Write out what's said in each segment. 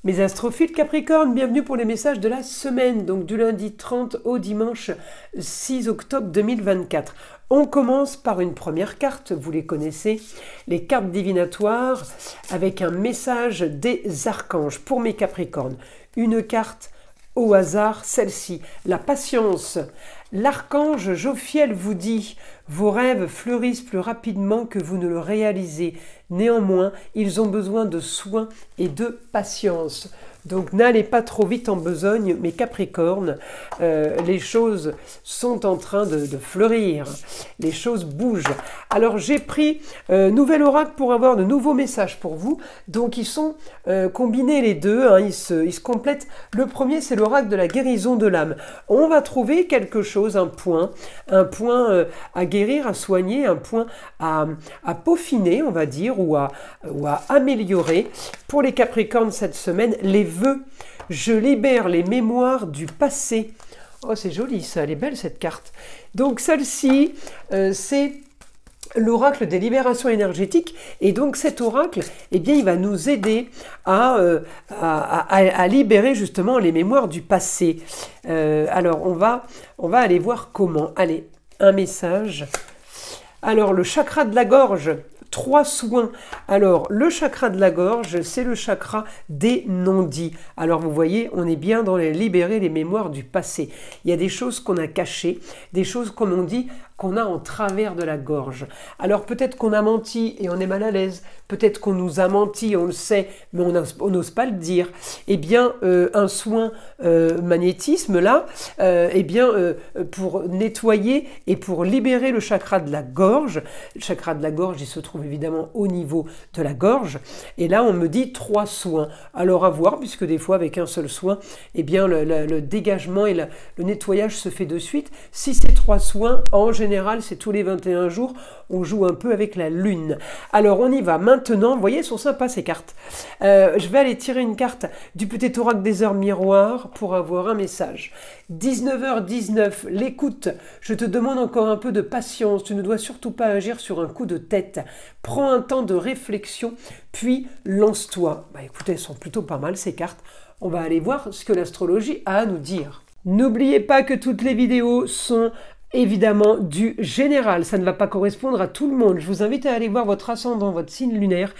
Mes astrophiles Capricorne, bienvenue pour les messages de la semaine, donc du lundi 30 au dimanche 6 octobre 2024. On commence par une première carte, vous les connaissez, les cartes divinatoires, avec un message des archanges pour mes Capricornes. Une carte au hasard, celle-ci, la patience. L'archange Jophiel vous dit « Vos rêves fleurissent plus rapidement que vous ne le réalisez. Néanmoins, ils ont besoin de soins et de patience. » Donc n'allez pas trop vite en besogne, mes Capricornes, les choses sont en train de fleurir, les choses bougent. Alors j'ai pris Nouvel Oracle pour avoir de nouveaux messages pour vous, donc ils sont combinés les deux, hein, ils se complètent. Le premier c'est l'Oracle de la guérison de l'âme. On va trouver quelque chose, un point à guérir, à soigner, un point à peaufiner, on va dire, ou à améliorer. Pour les Capricornes cette semaine, les vœux. Je libère les mémoires du passé. Oh, c'est joli ça, elle est belle cette carte. Donc celle-ci, c'est l'oracle des libérations énergétiques. Et donc cet oracle, eh bien, il va nous aider à libérer justement les mémoires du passé. Alors, on va aller voir comment. Allez, un message. Alors, le chakra de la gorge. 3 soins. Alors, le chakra de la gorge, c'est le chakra des non-dits. Alors, vous voyez, on est bien dans les libérer les mémoires du passé. Il y a des choses qu'on a cachées, des choses, comme on dit, qu'on a en travers de la gorge. Alors, peut-être qu'on a menti et on est mal à l'aise. Peut-être qu'on nous a menti, on le sait, mais on n'ose pas le dire. Eh bien, un soin magnétisme, là, eh bien, pour nettoyer et pour libérer le chakra de la gorge. Le chakra de la gorge, il se trouve évidemment au niveau de la gorge. Et là, on me dit 3 soins. Alors, à voir, puisque des fois, avec un seul soin, eh bien, le dégagement et le nettoyage se fait de suite. Si c'est 3 soins, en général, c'est tous les 21 jours, on joue un peu avec la lune. Alors, on y va maintenant. Vous voyez, elles sont sympas, ces cartes. Je vais aller tirer une carte du petit oracle des heures miroirs pour avoir un message. 19h19, l'écoute. Je te demande encore un peu de patience. Tu ne dois surtout pas agir sur un coup de tête. Prends un temps de réflexion, puis lance-toi. Bah, écoutez, elles sont plutôt pas mal, ces cartes. On va aller voir ce que l'astrologie a à nous dire. N'oubliez pas que toutes les vidéos sont évidemment du général, ça ne va pas correspondre à tout le monde. Je vous invite à aller voir votre ascendant, votre signe lunaire.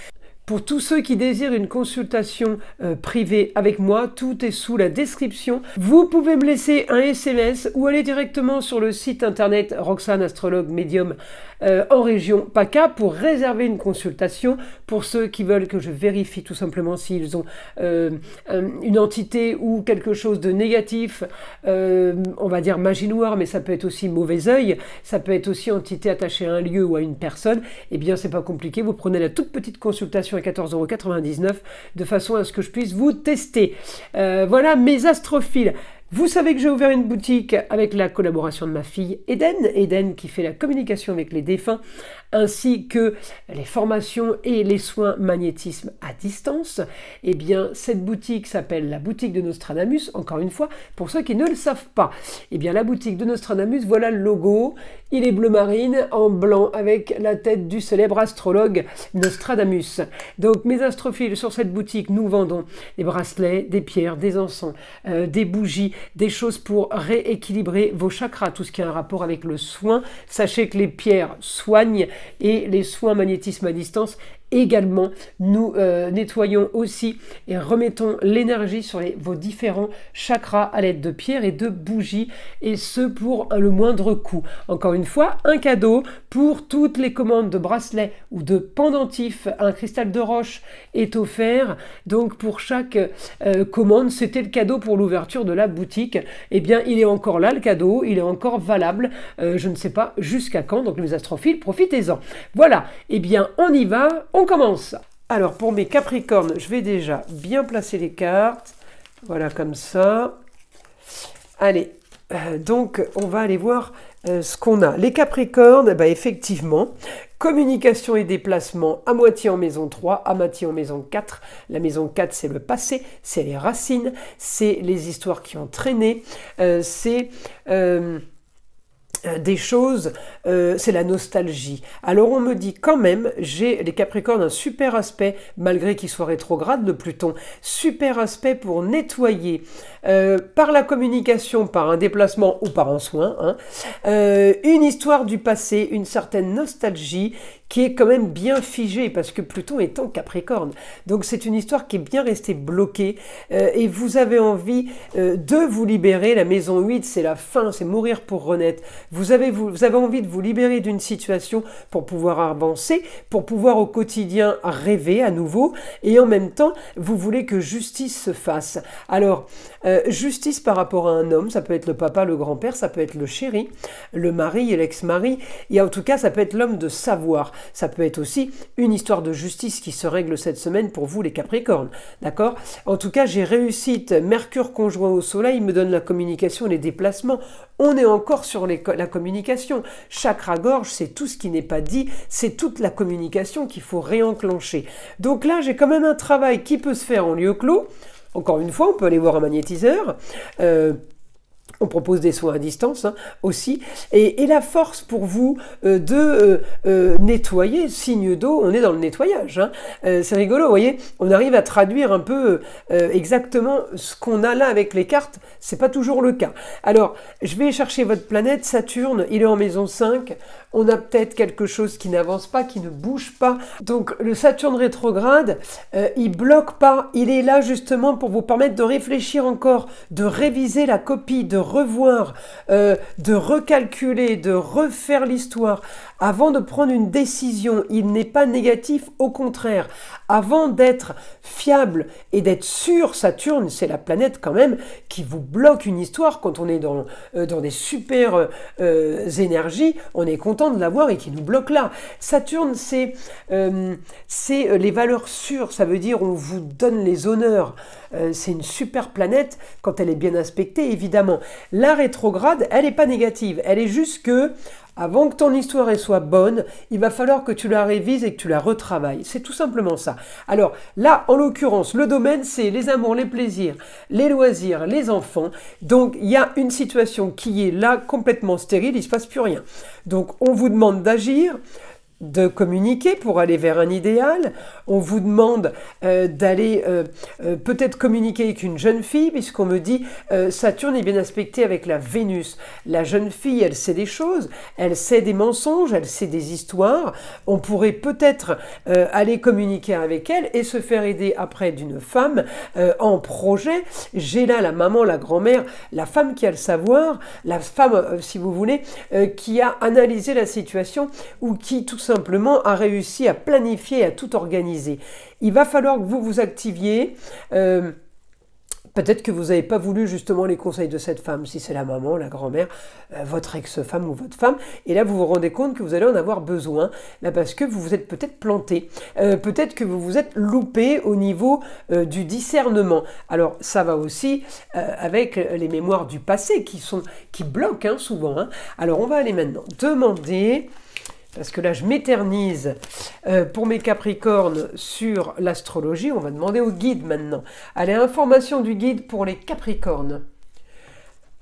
Pour tous ceux qui désirent une consultation privée avec moi, tout est sous la description. Vous pouvez me laisser un SMS ou aller directement sur le site internet Roxane Astrologue Médium en région PACA pour réserver une consultation. Pour ceux qui veulent que je vérifie tout simplement s'ils ont une entité ou quelque chose de négatif, on va dire magie noire, mais ça peut être aussi mauvais œil, ça peut être aussi entité attachée à un lieu ou à une personne. Eh bien, c'est pas compliqué, vous prenez la toute petite consultation à 14,99 € de façon à ce que je puisse vous tester. Voilà mes astrophiles. Vous savez que j'ai ouvert une boutique avec la collaboration de ma fille Eden qui fait la communication avec les défunts, ainsi que les formations et les soins magnétisme à distance. Eh bien, cette boutique s'appelle la boutique de Nostradamus, encore une fois, pour ceux qui ne le savent pas. Eh bien, la boutique de Nostradamus, voilà le logo. Il est bleu marine en blanc avec la tête du célèbre astrologue Nostradamus. Donc, mes astrophiles, sur cette boutique, nous vendons des bracelets, des pierres, des encens, des bougies, des choses pour rééquilibrer vos chakras, tout ce qui a un rapport avec le soin. Sachez que les pierres soignent et les soins magnétisme à distance également. Nous nettoyons aussi et remettons l'énergie sur vos différents chakras à l'aide de pierres et de bougies, et ce pour le moindre coût. Encore une fois, un cadeau pour toutes les commandes de bracelets ou de pendentifs. Un cristal de roche est offert, donc pour chaque commande. C'était le cadeau pour l'ouverture de la boutique. Eh bien, il est encore là, le cadeau, il est encore valable, je ne sais pas jusqu'à quand, donc les astrophiles, profitez-en. Voilà, eh bien, on y va. On commence. Alors pour mes Capricornes, je vais déjà bien placer les cartes. Voilà comme ça. Allez, donc on va aller voir ce qu'on a. Les Capricornes, bah, effectivement, communication et déplacement à moitié en maison 3, à moitié en maison 4. La maison 4, c'est le passé, c'est les racines, c'est les histoires qui ont traîné, c'est des choses, c'est la nostalgie. Alors on me dit quand même, j'ai les Capricornes un super aspect, malgré qu'il soit rétrograde, le Pluton, super aspect pour nettoyer par la communication, par un déplacement ou par un soin, hein, une histoire du passé, une certaine nostalgie qui est quand même bien figée, parce que Pluton est en Capricorne. Donc c'est une histoire qui est bien restée bloquée, et vous avez envie de vous libérer. La maison 8, c'est la fin, c'est mourir pour renaître. Vous avez envie de vous libérer d'une situation pour pouvoir avancer, pour pouvoir au quotidien rêver à nouveau, et en même temps, vous voulez que justice se fasse. Alors, justice par rapport à un homme, ça peut être le papa, le grand-père, ça peut être le chéri, le mari et l'ex-mari, et en tout cas, ça peut être l'homme de savoir. Ça peut être aussi une histoire de justice qui se règle cette semaine pour vous, les Capricornes. D'accord? En tout cas, j'ai réussite. Mercure conjoint au Soleil me donne la communication et les déplacements. On est encore sur la communication. Chakra-gorge, c'est tout ce qui n'est pas dit, c'est toute la communication qu'il faut réenclencher. Donc là, j'ai quand même un travail qui peut se faire en lieu clos. Encore une fois, on peut aller voir un magnétiseur. On propose des soins à distance hein, aussi. Et la force pour vous de nettoyer, signe d'eau, on est dans le nettoyage. Hein. C'est rigolo, vous voyez, on arrive à traduire un peu exactement ce qu'on a là avec les cartes. C'est pas toujours le cas. Alors, je vais chercher votre planète, Saturne, il est en maison 5. On a peut-être quelque chose qui n'avance pas, qui ne bouge pas. Donc, le Saturne rétrograde, il bloque pas. Il est là justement pour vous permettre de réfléchir encore, de réviser la copie, de revoir, de recalculer, de refaire l'histoire avant de prendre une décision. Il n'est pas négatif, au contraire. Avant d'être fiable et d'être sûr, Saturne, c'est la planète quand même qui vous bloque une histoire quand on est dans des super énergies. On est content de l'avoir et qui nous bloque là. Saturne, c'est les valeurs sûres. Ça veut dire on vous donne les honneurs. C'est une super planète quand elle est bien aspectée, évidemment. La rétrograde, elle n'est pas négative. Elle est juste que, avant que ton histoire elle soit bonne, il va falloir que tu la révises et que tu la retravailles. C'est tout simplement ça. Alors là, en l'occurrence, le domaine, c'est les amours, les plaisirs, les loisirs, les enfants. Donc, il y a une situation qui est là complètement stérile, il ne se passe plus rien. Donc, on vous demande d'agir, de communiquer pour aller vers un idéal. On vous demande d'aller peut-être communiquer avec une jeune fille, puisqu'on me dit Saturne est bien aspecté avec la Vénus. La jeune fille, elle sait des choses, elle sait des mensonges, elle sait des histoires. On pourrait peut-être aller communiquer avec elle et se faire aider après d'une femme en projet. J'ai là la maman, la grand-mère, la femme qui a le savoir, la femme, si vous voulez, qui a analysé la situation ou qui tout simplement a réussi à planifier, à tout organiser. Il va falloir que vous vous activiez. Peut-être que vous n'avez pas voulu justement les conseils de cette femme, si c'est la maman, la grand-mère, votre ex-femme ou votre femme. Et là, vous vous rendez compte que vous allez en avoir besoin, là, parce que vous vous êtes peut-être planté. Peut-être que vous vous êtes loupé au niveau du discernement. Alors, ça va aussi avec les mémoires du passé qui bloquent hein, souvent. Hein. Alors, on va aller maintenant demander... Parce que là, je m'éternise pour mes Capricornes sur l'astrologie. On va demander au guide maintenant. Allez, information du guide pour les Capricornes.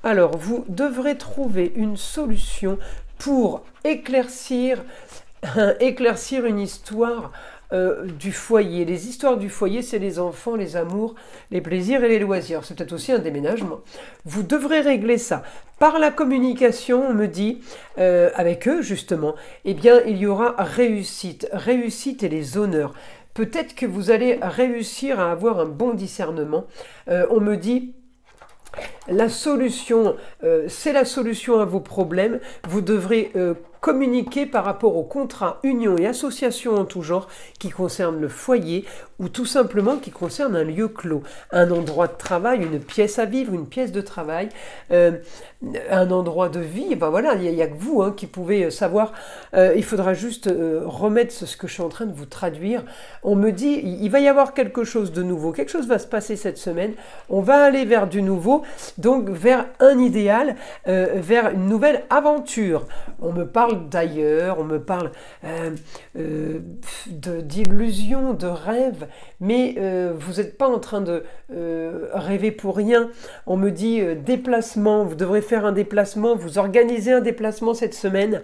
Alors, vous devrez trouver une solution pour éclaircir une histoire du foyer. Les histoires du foyer, c'est les enfants, les amours, les plaisirs et les loisirs. C'est peut-être aussi un déménagement. Vous devrez régler ça. Par la communication, on me dit, avec eux justement, eh bien, il y aura réussite. Réussite et les honneurs. Peut-être que vous allez réussir à avoir un bon discernement. On me dit... La solution, c'est la solution à vos problèmes. Vous devrez communiquer par rapport aux contrats, unions et associations en tout genre qui concernent le foyer ou tout simplement qui concernent un lieu clos, un endroit de travail, une pièce à vivre, une pièce de travail, un endroit de vie. Enfin voilà, il n'y a que vous hein, qui pouvez savoir. Il faudra juste remettre ce que je suis en train de vous traduire. On me dit, il va y avoir quelque chose de nouveau, quelque chose va se passer cette semaine. On va aller vers du nouveau. Donc vers un idéal, vers une nouvelle aventure. On me parle parle d'ailleurs, on me parle d'illusions, de rêves, mais vous n'êtes pas en train de rêver pour rien. On me dit déplacement, vous devrez faire un déplacement, vous organisez un déplacement cette semaine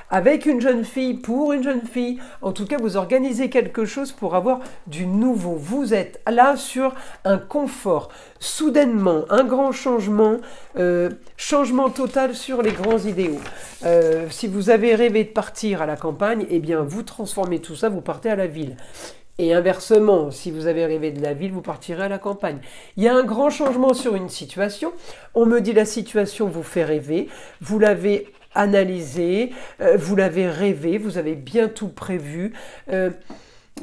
avec une jeune fille, pour une jeune fille. En tout cas, vous organisez quelque chose pour avoir du nouveau. Vous êtes là sur un confort. Soudainement, un grand changement, changement total sur les grands idéaux. Si vous avez rêvé de partir à la campagne, eh bien, vous transformez tout ça, vous partez à la ville. Et inversement, si vous avez rêvé de la ville, vous partirez à la campagne. Il y a un grand changement sur une situation. On me dit la situation vous fait rêver, vous l'avez analysé, vous l'avez rêvé, vous avez bien tout prévu.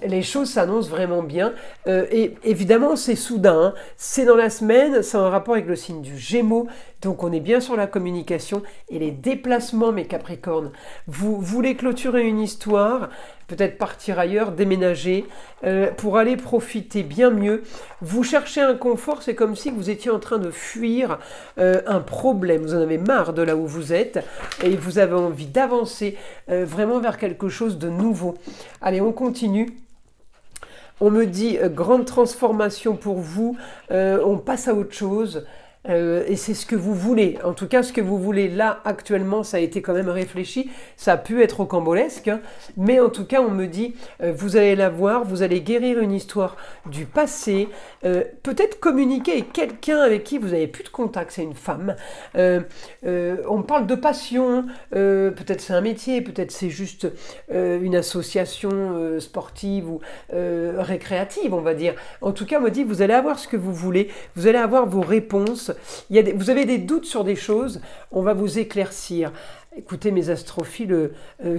Les choses s'annoncent vraiment bien. Et évidemment, c'est soudain, hein. C'est dans la semaine, c'est en rapport avec le signe du Gémeaux. Donc, on est bien sur la communication et les déplacements, mes Capricornes. Vous voulez clôturer une histoire, peut-être partir ailleurs, déménager, pour aller profiter bien mieux. Vous cherchez un confort, c'est comme si vous étiez en train de fuir un problème. Vous en avez marre de là où vous êtes et vous avez envie d'avancer vraiment vers quelque chose de nouveau. Allez, on continue. On me dit grande transformation pour vous, on passe à autre chose. Et c'est ce que vous voulez. En tout cas, ce que vous voulez là, actuellement, ça a été quand même réfléchi. Ça a pu être rocambolesque, hein, mais en tout cas, on me dit, vous allez la voir, vous allez guérir une histoire du passé, peut-être communiquer avec quelqu'un avec qui vous n'avez plus de contact, c'est une femme. On parle de passion, peut-être c'est un métier, peut-être c'est juste une association sportive ou récréative, on va dire. En tout cas, on me dit, vous allez avoir ce que vous voulez, vous allez avoir vos réponses. Vous avez des doutes sur des choses, on va vous éclaircir. Écoutez mes astrophiles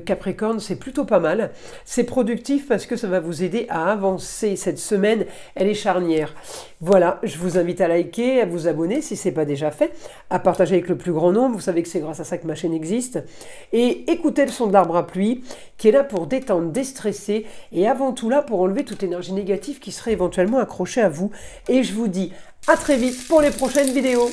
Capricorne, c'est plutôt pas mal. C'est productif parce que ça va vous aider à avancer. Cette semaine, elle est charnière. Voilà, je vous invite à liker, à vous abonner si ce n'est pas déjà fait, à partager avec le plus grand nombre. Vous savez que c'est grâce à ça que ma chaîne existe. Et écoutez le son de l'arbre à pluie qui est là pour détendre, déstresser et avant tout là pour enlever toute énergie négative qui serait éventuellement accrochée à vous. Et je vous dis à très vite pour les prochaines vidéos.